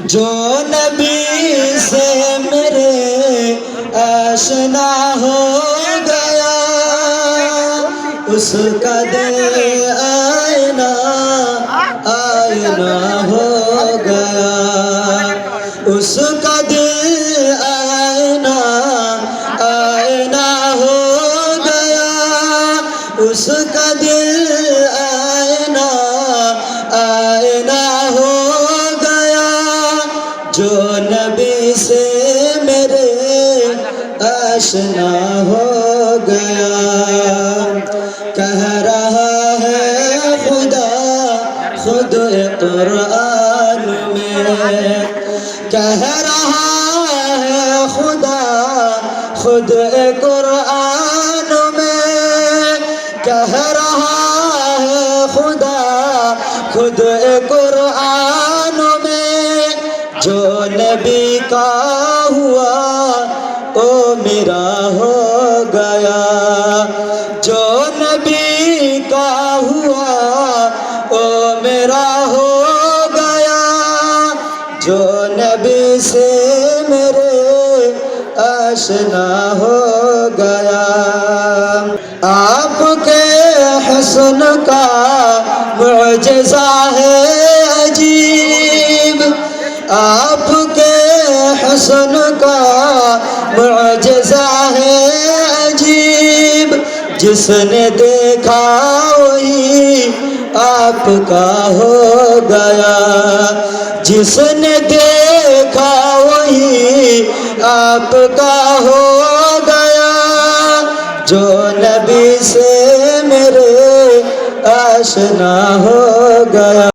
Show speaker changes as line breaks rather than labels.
جو نبی سے میرے آشنا ہو گیا اس کا دل آئینہ آئینہ ہو گیا اس کا دل آئینہ آئینہ ہو گیا اس کا دل آئینہ آئینہ ہو گیا جو نبی سے میرے آشنا ہو گیا کہہ رہا ہے خدا خود قرآن میں کہہ رہا ہے خدا خود قرآن میں کہہ رہا ہے خدا خود قرآن میں جو نبی کا ہوا او میرا ہو گیا جو نبی کا ہوا او میرا ہو گیا جو نبی سے میرے آشنا ہو گیا آپ کے حسن کا معجزہ ہے عجیب آپ کے حسن کا معجزہ ہے عجیب جس نے دیکھا وہی آپ کا ہو گیا جس نے دیکھا وہی آپ کا ہو گیا جو نبی سے میرے آشنا ہو گیا